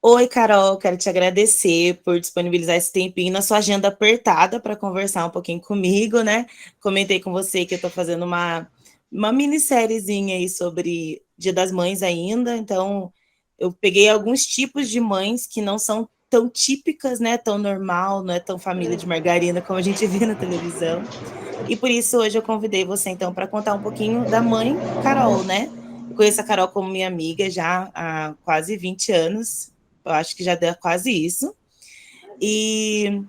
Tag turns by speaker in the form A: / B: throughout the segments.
A: Oi, Carol, quero te agradecer por disponibilizar esse tempinho na sua agenda apertada para conversar um pouquinho comigo, né? Comentei com você que eu estou fazendo uma minissériezinha aí sobre Dia das Mães ainda, então eu peguei alguns tipos de mães que não são tão típicas, né? Tão normal, não é tão família de margarina como a gente vê na televisão. E por isso hoje eu convidei você, então, para contar um pouquinho da mãe Carol, né? Eu conheço a Carol como minha amiga já há quase 20 anos, eu acho que já deu quase isso. E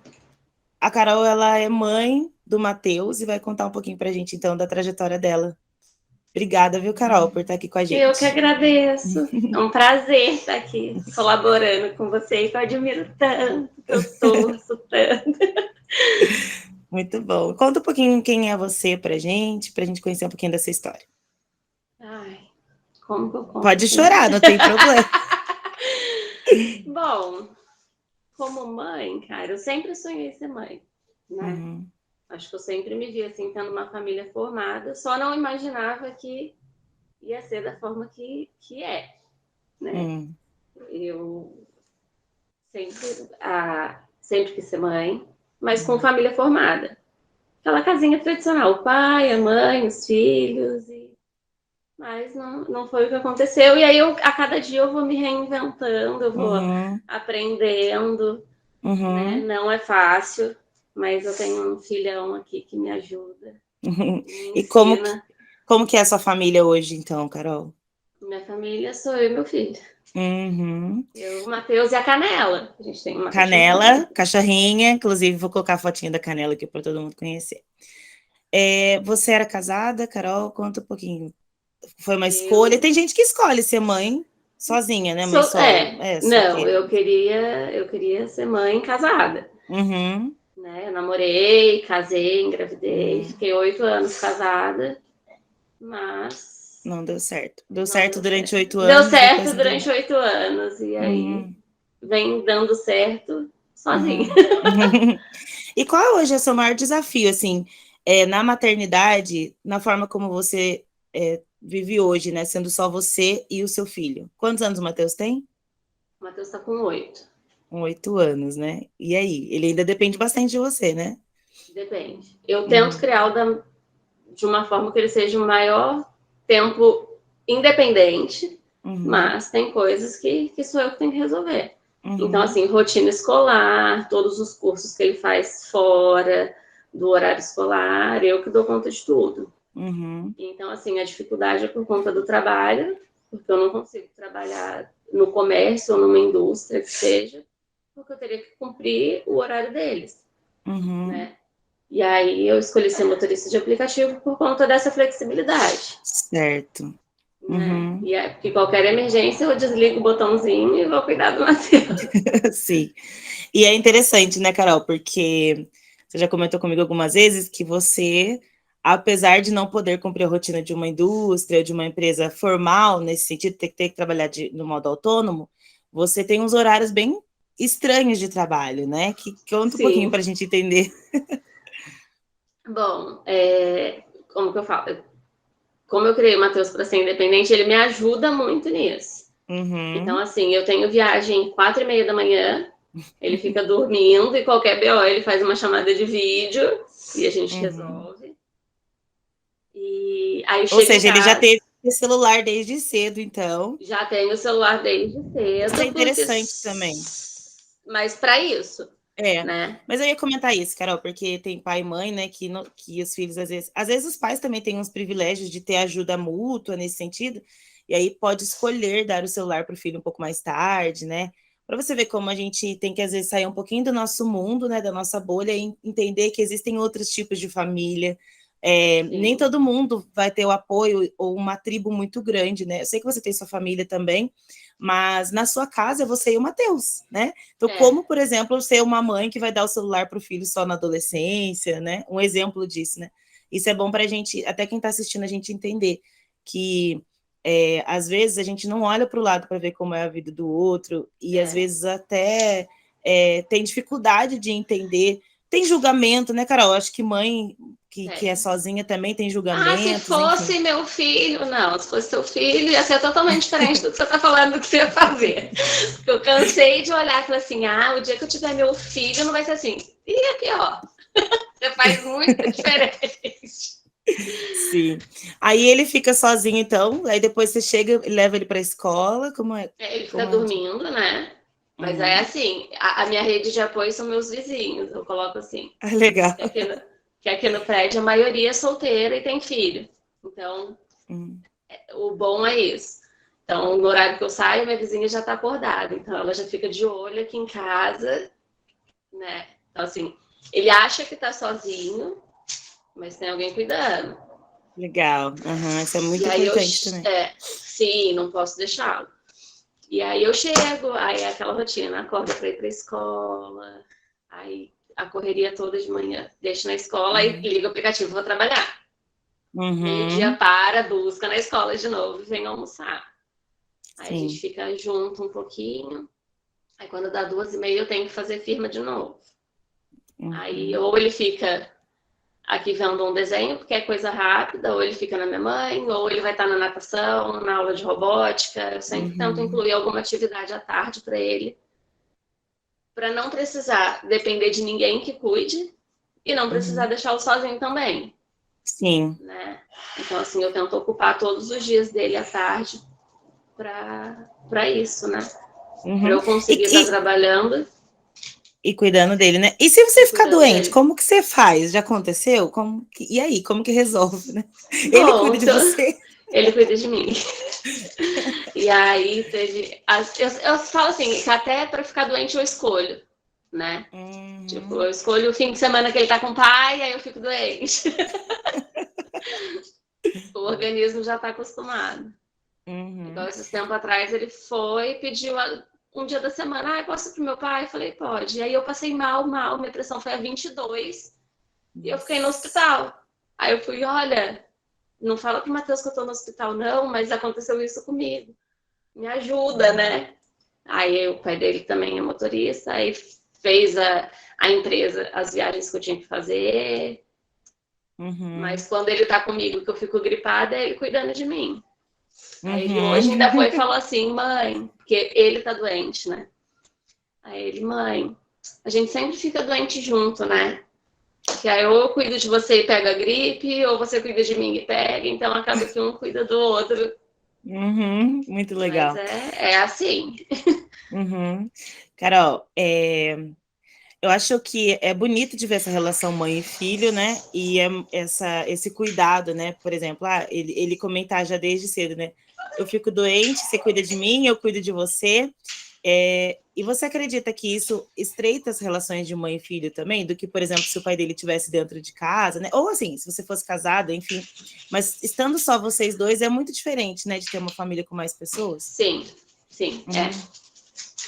A: a Carol, ela é mãe do Matheus e vai contar um pouquinho para a gente, então, da trajetória dela. Obrigada, viu, Carol, por estar aqui com a
B: Eu que
A: gente.
B: agradeço. É um prazer estar aqui colaborando com vocês. Eu admiro tanto, eu torço tanto.
A: Muito bom. Conta um pouquinho quem é você para a gente conhecer um pouquinho dessa história.
B: Ai, como que eu conto
A: Pode
B: assim?
A: chorar, não tem problema.
B: Bom, como mãe, cara, eu sempre sonhei ser mãe, né?
A: Uhum.
B: Acho que eu sempre me vi assim, tendo uma família formada, só não imaginava que ia ser da forma que é, né?
A: Uhum.
B: Eu sempre quis ser mãe, mas com família formada. Aquela casinha tradicional, o pai, a mãe, os filhos, mas não foi o que aconteceu. E aí, a cada dia eu vou me reinventando, eu vou
A: Uhum.
B: aprendendo, né?
A: Uhum.
B: Não é fácil, mas eu tenho um filhão aqui que me ajuda,
A: Uhum.
B: me
A: E
B: ensina.
A: como que é a sua família hoje, então, Carol?
B: Minha família sou eu e meu filho.
A: Uhum.
B: Eu, o Matheus e a Canela. A gente tem uma cachorrinha.
A: Canela, cachorrinha, inclusive vou colocar a fotinha da Canela aqui para todo mundo conhecer. Você era casada, Carol? Conta um pouquinho. Foi uma escolha?
B: Eu
A: Tem gente que escolhe ser mãe sozinha, né? Mãe
B: sou,
A: solo.
B: não,
A: Solteira.
B: eu queria ser mãe casada.
A: Uhum.
B: Né? Eu namorei, casei, engravidei,
A: Uhum.
B: fiquei 8 anos casada, mas
A: Não deu certo. Deu
B: não
A: certo
B: deu
A: durante
B: certo.
A: 8
B: Deu
A: anos, depois
B: certo
A: não deu
B: durante
A: mais.
B: 8 anos, e aí
A: Uhum.
B: vem dando certo sozinha.
A: Uhum. E qual é hoje o seu maior desafio, assim, na maternidade, na forma como você vive hoje, né? Sendo só você e o seu filho. Quantos anos o Matheus tem?
B: O Matheus tá com 8.
A: Com 8 anos, né? E aí? Ele ainda depende bastante de você, né?
B: Depende. Eu tento
A: Uhum.
B: criar de uma forma que ele seja o maior tempo independente,
A: Uhum.
B: mas tem coisas que sou eu que tenho que resolver. Então,
A: Uhum.
B: assim, rotina escolar, todos os cursos que ele faz fora do horário escolar, eu que dou conta de tudo.
A: Uhum.
B: Então, assim, a dificuldade é por conta do trabalho, porque eu não consigo trabalhar no comércio ou numa indústria que seja, porque eu teria que cumprir o horário deles,
A: Uhum.
B: né? E aí eu escolhi ser motorista de aplicativo por conta dessa flexibilidade,
A: Certo.
B: né?
A: Uhum.
B: E é porque qualquer emergência eu desligo o botãozinho e vou cuidar do Matheus.
A: Sim. E é interessante, né, Carol? Porque você já comentou comigo algumas vezes que você, apesar de não poder cumprir a rotina de uma indústria, de uma empresa formal, nesse sentido, ter que trabalhar no modo autônomo, você tem uns horários bem estranhos de trabalho, né? Que conta um pouquinho
B: Sim.
A: para a gente entender.
B: Bom, como que eu falo? Como eu criei o Matheus para ser independente, ele me ajuda muito nisso. Então,
A: Uhum.
B: assim, eu tenho viagem 4h30 da manhã, ele fica dormindo e qualquer BO ele faz uma chamada de vídeo e a gente
A: Uhum.
B: resolve. E aí
A: Ou
B: chega em
A: seja, ele já
B: casa,
A: teve celular desde cedo, então.
B: já tenho o celular desde
A: Isso é
B: cedo, porque.
A: interessante também.
B: Mas para isso,
A: É,
B: né?
A: mas eu ia comentar isso, Carol, porque tem pai e mãe, né, que os filhos, às vezes os pais também têm uns privilégios de ter ajuda mútua nesse sentido, e aí pode escolher dar o celular para o filho um pouco mais tarde, né, para você ver como a gente tem que, às vezes, sair um pouquinho do nosso mundo, né, da nossa bolha, e entender que existem outros tipos de família, nem
B: Sim,
A: todo mundo vai ter o apoio ou uma tribo muito grande, né, eu sei que você tem sua família também, mas na sua casa é você e o Matheus, né? Então,
B: é,
A: como, por exemplo, ser uma mãe que vai dar o celular para o filho só na adolescência, né? Um exemplo disso, né? Isso é bom para a gente, até quem está assistindo, a gente entender que às vezes a gente não olha para o lado para ver como é a vida do outro, e às
B: é,
A: vezes até tem dificuldade de entender. Tem julgamento, né, Carol? Acho que mãe, que é sozinha também, tem
B: Se
A: julgamentos, enfim.
B: fosse meu filho, não. Se fosse seu filho, ia ser totalmente diferente do que você está falando do que você ia fazer. Porque eu cansei de olhar e falar assim, o dia que eu tiver meu filho, não vai ser assim. E aqui, ó, você faz muita diferença.
A: Sim. Aí ele fica sozinho, então, aí depois você chega e leva ele para a escola, como é?
B: Ele fica
A: Como é?
B: dormindo, né? Mas é
A: Uhum.
B: assim, a minha rede de apoio são meus vizinhos, eu coloco assim.
A: Ah, legal.
B: Que aqui no prédio a maioria é solteira e tem filho. Então,
A: Uhum.
B: o bom é isso. Então, no horário que eu saio, minha vizinha já está acordada. Então, ela já fica de olho aqui em casa, né? Então, assim, ele acha que está sozinho, mas tem alguém cuidando.
A: Legal. Uhum. Isso é
B: E
A: muito
B: aí
A: importante também.
B: sim, não posso deixá-lo. E aí eu chego, aí é aquela rotina, acordo para ir para a escola, aí a correria toda de manhã, deixo na escola e ligo o aplicativo, vou trabalhar. Meio-dia
A: Uhum.
B: busca na escola de novo e vem almoçar. Aí a gente
A: Sim.
B: fica junto um pouquinho. Aí quando dá 2h30 eu tenho que fazer firma de novo. Aí
A: Uhum.
B: ou ele fica aqui vendo um desenho, porque é coisa rápida, ou ele fica na minha mãe, ou ele vai estar na natação, na aula de robótica. Eu sempre tento
A: Uhum.
B: incluir alguma atividade à tarde para ele, para não precisar depender de ninguém que cuide e não precisar
A: Uhum.
B: deixá-lo sozinho também,
A: Sim.
B: né? Então, assim, eu tento ocupar todos os dias dele à tarde para isso, né? Para
A: Uhum.
B: eu conseguir estar
A: E,
B: trabalhando
A: e cuidando dele, né? E se
B: e
A: você ficar
B: cuidando
A: doente,
B: dele.
A: como que você faz? Já aconteceu? E aí, como que resolve, né? Ele
B: Bom,
A: cuida de você?
B: ele cuida de mim. E aí teve. Eu falo assim, que até para ficar doente eu escolho, né? Tipo,
A: Uhum.
B: eu escolho o fim de semana que ele tá com o pai, aí eu fico doente. O organismo já tá acostumado. Igual
A: Uhum.
B: esses tempos atrás, ele foi e pediu um dia da semana, posso ir pro meu pai? Eu falei, pode. E aí eu passei mal, minha pressão foi a 22 e eu fiquei no
A: Nossa.
B: hospital. Aí eu fui, olha, não fala pro Matheus que eu tô no hospital, não, mas aconteceu isso comigo. Me ajuda,
A: Uhum.
B: né? Aí o pai dele também é motorista, aí fez a empresa, as viagens que eu tinha que fazer.
A: Uhum.
B: Mas quando ele tá comigo, que eu fico gripada, é ele cuidando de mim. Aí ele hoje ainda
A: Uhum.
B: foi e falou assim, mãe, porque ele tá doente, né? Aí ele, mãe, a gente sempre fica doente junto, né? Que aí ou eu cuido de você e pega a gripe, ou você cuida de mim e pega, então acaba que um cuida do outro.
A: Uhum. Muito
B: Mas
A: legal.
B: é assim.
A: Uhum. Carol, eu acho que é bonito de ver essa relação mãe e filho, né? E esse cuidado, né? Por exemplo, ele comentar já desde cedo, né? Eu fico doente, você cuida de mim, eu cuido de você. E você acredita que isso estreita as relações de mãe e filho também? Do que, por exemplo, se o pai dele estivesse dentro de casa, né? Ou assim, se você fosse casado, enfim. Mas estando só vocês dois é muito diferente, né? De ter uma família com mais pessoas.
B: Sim, sim, é.
A: Uhum,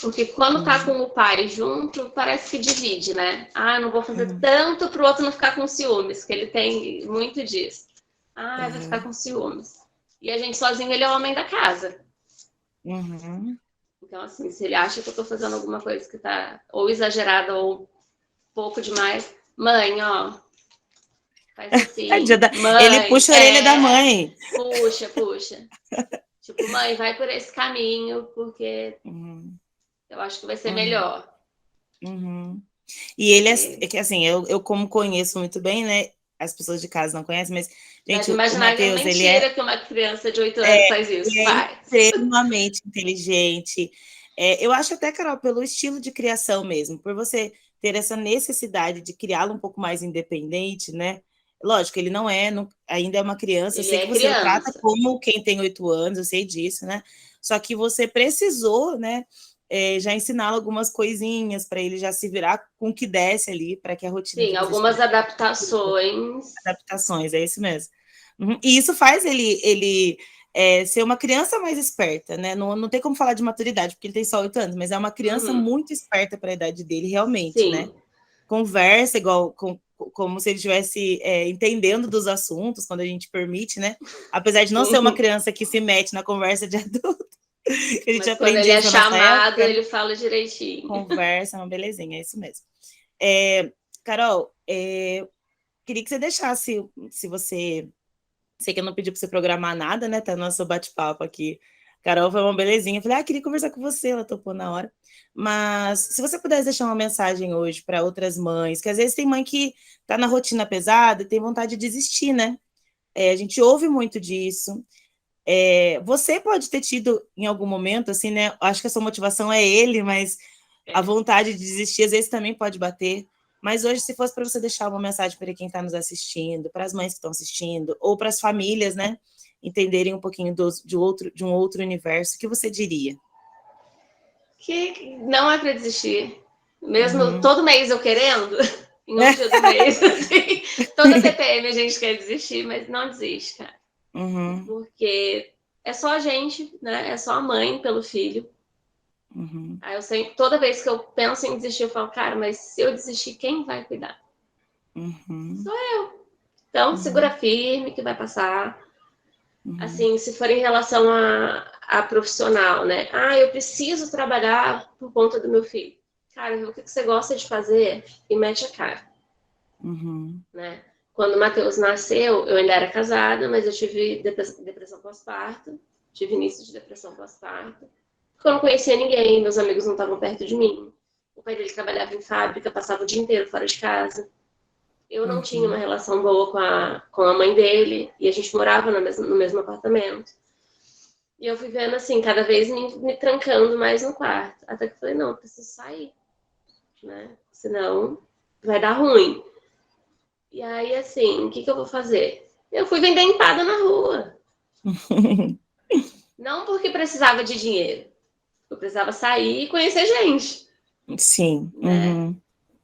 B: Porque quando tá
A: uhum,
B: com o pai junto, parece que divide, né? Não vou fazer
A: uhum,
B: tanto pro outro não ficar com ciúmes, que ele tem muito disso. Vai ficar
A: uhum,
B: com ciúmes. E a gente sozinho, ele é o homem da casa.
A: uhum.
B: Então, assim, se ele acha que eu tô fazendo alguma coisa que tá ou exagerada ou pouco demais, mãe, ó, faz assim.
A: Ele
B: Mãe,
A: puxa a orelha da mãe.
B: puxa, puxa. Tipo, mãe, vai por esse caminho, porque
A: Uhum,
B: eu acho que vai ser
A: uhum,
B: melhor.
A: uhum. E ele é que assim, eu como conheço muito bem, né? As pessoas de casa não conhecem, mas,
B: Deve
A: gente, o
B: imaginar que é
A: Matheus,
B: mentira que uma criança de 8 anos faz isso.
A: ele é
B: Faz.
A: extremamente inteligente. Eu acho até, Carol, pelo estilo de criação mesmo, por você ter essa necessidade de criá-lo um pouco mais independente, né? Lógico, ele ainda é uma criança, eu
B: Ele
A: sei que
B: é
A: você o trata
B: criança.
A: como quem tem 8 anos, eu sei disso, né? Só que você precisou, né? Já ensiná-lo algumas coisinhas para ele já se virar com o que desce ali, para que a rotina
B: Sim,
A: que vocês
B: algumas
A: tivessem,
B: adaptações.
A: adaptações, é isso mesmo. Uhum. E isso faz ele ser uma criança mais esperta, né? Não, não tem como falar de maturidade, porque ele tem só 8 anos, mas é uma criança
B: Uhum.
A: muito esperta para a idade dele, realmente, né?
B: Sim.
A: Conversa igual como se ele estivesse entendendo dos assuntos, quando a gente permite, né? Apesar de não ser uma
B: Uhum.
A: criança que se mete na conversa de adulto, que a gente
B: Mas quando ele
A: aprendia
B: é
A: isso na nossa
B: chamado,
A: época, né?
B: ele fala direitinho.
A: Conversa, é uma belezinha, é isso mesmo. É, Carol, queria que você deixasse, se você... Sei que eu não pedi para você programar nada, né? Tá no nosso bate-papo aqui. Carol foi uma belezinha. Eu falei, queria conversar com você, ela topou na hora. Mas se você pudesse deixar uma mensagem hoje para outras mães, que às vezes tem mãe que tá na rotina pesada e tem vontade de desistir, né? A gente ouve muito disso. Você pode ter tido em algum momento, assim, né? Acho que a sua motivação é ele, mas a vontade de desistir às vezes também pode bater. Mas hoje, se fosse para você deixar uma mensagem para quem está nos assistindo, para as mães que estão assistindo, ou para as famílias, né? Entenderem um pouquinho de um outro universo, o que você diria?
B: Que não é para desistir. Mesmo todo mês eu querendo, em um dia do mês, assim, toda TPM a gente quer desistir, mas não desiste, cara. Porque é só a gente, né? É só a mãe pelo filho. Aí eu sempre, toda vez que eu penso em desistir, eu falo, cara, mas se eu desistir, quem vai cuidar? Sou eu. Então, segura firme que vai passar. Assim, se for em relação a profissional, né? Eu preciso trabalhar por conta do meu filho. Cara, o que você gosta de fazer e mete a cara. Né? Quando o Matheus nasceu, eu ainda era casada, mas eu tive depressão pós-parto, tive início de depressão pós-parto, porque eu não conhecia ninguém, meus amigos não estavam perto de mim, o pai dele trabalhava em fábrica, passava o dia inteiro fora de casa, eu não tinha uma relação boa com a mãe dele, e a gente morava no mesmo apartamento. E eu fui vendo, assim, cada vez me trancando mais no quarto, até que eu falei, não, eu preciso sair, né? Senão vai dar ruim. E aí, assim, o que eu vou fazer? Eu fui vender empada na rua. Não porque precisava de dinheiro. Eu precisava sair e conhecer gente.
A: Sim.
B: Né?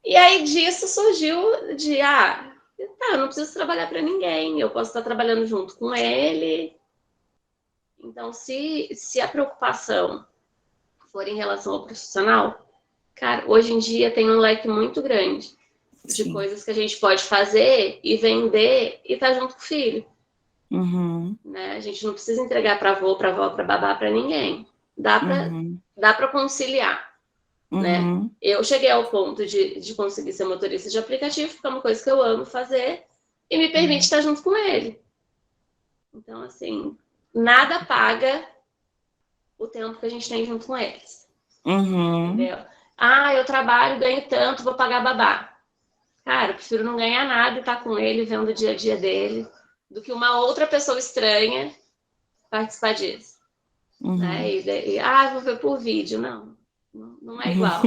B: E aí, disso surgiu eu não preciso trabalhar para ninguém. Eu posso estar trabalhando junto com ele. Então, se a preocupação for em relação ao profissional, cara, hoje em dia tem um leque muito grande de coisas que a gente pode fazer e vender e estar junto com o filho. Né? A gente não precisa entregar para avô, para avó, para babá, para ninguém. Dá para conciliar. Né? Eu cheguei ao ponto de conseguir ser motorista de aplicativo, porque é uma coisa que eu amo fazer e me permite estar junto com ele. Então, assim, nada paga o tempo que a gente tem junto com eles. Entendeu? Eu trabalho, ganho tanto, vou pagar babá. Cara, eu prefiro não ganhar nada e estar com ele, vendo o dia a dia dele, do que uma outra pessoa estranha participar disso. Né? Vou ver por vídeo. Não é igual.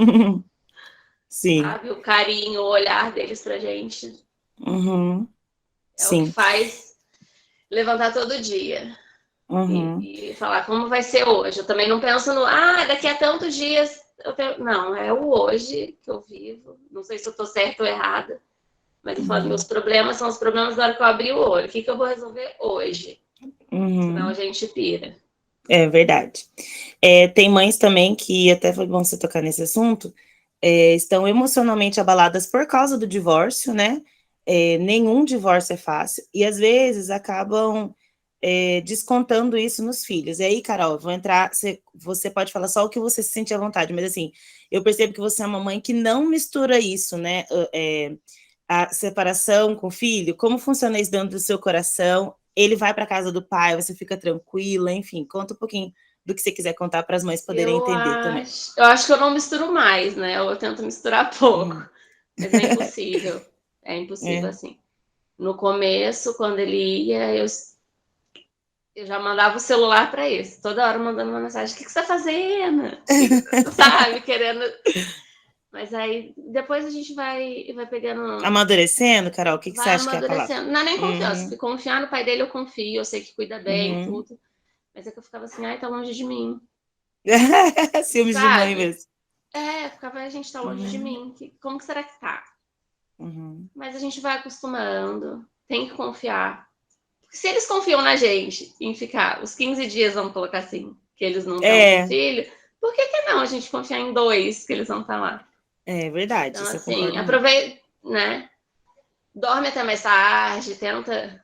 A: Sim.
B: Sabe? O carinho, o olhar deles pra gente é o que faz levantar todo dia. E falar como vai ser hoje. Eu também não penso daqui a tantos dias. Não, é o hoje que eu vivo. Não sei se eu tô certa ou errada. Mas eu falo, meus problemas são os problemas da hora que eu abri o olho. O que eu vou resolver hoje? Senão a gente pira.
A: É verdade. Tem mães também que, até foi bom você tocar nesse assunto, estão emocionalmente abaladas por causa do divórcio, né? Nenhum divórcio é fácil, e às vezes acabam descontando isso nos filhos. E aí, Carol, eu vou entrar, você pode falar só o que você se sente à vontade, mas assim, eu percebo que você é uma mãe que não mistura isso, né? A separação com o filho, como funciona isso dentro do seu coração? Ele vai para casa do pai, você fica tranquila, enfim, conta um pouquinho do que você quiser contar para as mães poderem entender também.
B: Eu acho que eu não misturo mais, né? Eu tento misturar pouco, mas é impossível. É impossível, assim. No começo, quando ele ia, eu já mandava o celular para isso, toda hora mandando uma mensagem: o que você tá fazendo? Sabe? Querendo. Mas aí, depois a gente vai pegando...
A: Amadurecendo, Carol? O que você acha que é a palavra?
B: Amadurecendo. Não é nem confiança, porque confiar no pai dele eu confio, eu sei que cuida bem, tudo. Mas é que eu ficava assim, tá longe de mim.
A: Ciúmes de mãe mesmo.
B: Ficava, a gente tá longe de mim. Como que será que tá? Mas a gente vai acostumando, tem que confiar. Porque se eles confiam na gente em ficar os 15 dias, vamos colocar assim, que eles não estão com filho, por que não a gente confiar em 2 que eles vão estar lá?
A: É verdade.
B: Então, assim, aproveita, né? Dorme até mais tarde, tenta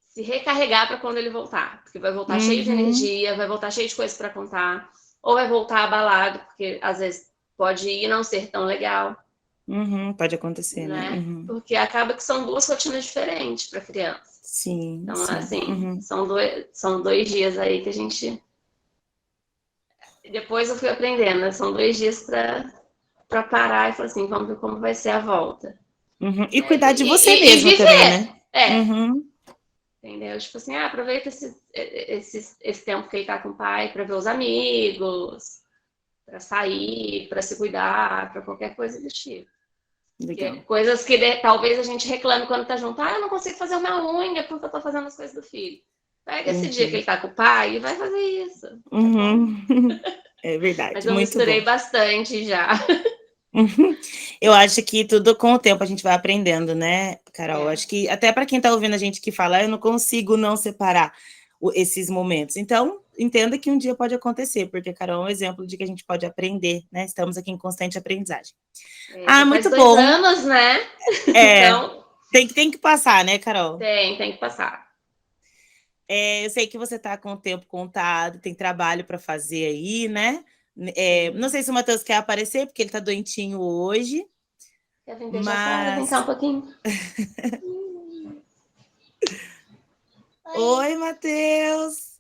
B: se recarregar para quando ele voltar, porque vai voltar cheio de energia, vai voltar cheio de coisas para contar, ou vai voltar abalado, porque às vezes pode ir e não ser tão legal.
A: Pode acontecer, né?
B: né? Porque acaba que são 2 rotinas diferentes para criança.
A: Sim,
B: Então,
A: sim.
B: assim, são 2 dias aí que a gente. Depois eu fui aprendendo, né? São 2 dias para parar e falar assim, vamos ver como vai ser a volta.
A: E cuidar de você
B: E
A: mesma também,
B: viver.
A: né?
B: É. Entendeu? Tipo assim, aproveita esse tempo que ele tá com o pai para ver os amigos, para sair, para se cuidar, para qualquer coisa do tipo.
A: Legal.
B: Coisas que talvez a gente reclame quando tá junto. Eu não consigo fazer uma unha porque eu tô fazendo as coisas do filho. Pega esse dia que ele tá com o pai e vai fazer isso. Tá bom?
A: É
B: Mas
A: verdade,
B: eu
A: muito
B: misturei
A: bom.
B: bastante já.
A: Eu acho que tudo com o tempo a gente vai aprendendo, né, Carol? Acho que até para quem está ouvindo a gente que fala, eu não consigo não separar esses momentos. Então, entenda que um dia pode acontecer, porque Carol é um exemplo de que a gente pode aprender, né? Estamos aqui em constante aprendizagem.
B: Já faz
A: Muito
B: 2
A: bom.
B: anos, né?
A: É,
B: Então,
A: tem que passar, né, Carol?
B: tem que passar.
A: Eu sei que você está com o tempo contado, tem trabalho para fazer aí, né? Não sei se o Matheus quer aparecer, porque ele está doentinho hoje,
B: Quer vir beijar a Clara? Vem cá um
A: mas...
B: pouquinho.
A: Oi, Matheus!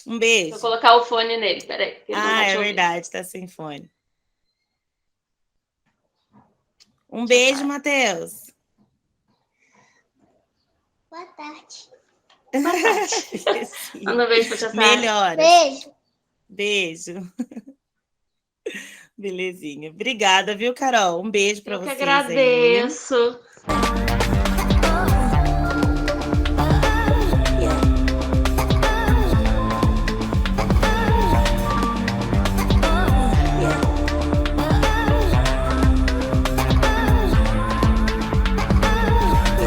A: Um
B: Deixa eu
A: beijo.
B: colocar o fone nele, peraí, que ele não tá
A: É
B: te ouvindo.
A: verdade, tá sem fone. Um
B: Tchau,
A: beijo,
B: Clara.
A: Matheus.
C: Boa tarde.
B: Boa tarde. Manda um beijo pra tia Sara.
A: Melhoras.
C: Beijo.
A: Beijo. Belezinha. Obrigada, viu, Carol? Um beijo para
B: Eu que
A: vocês aí.
B: agradeço.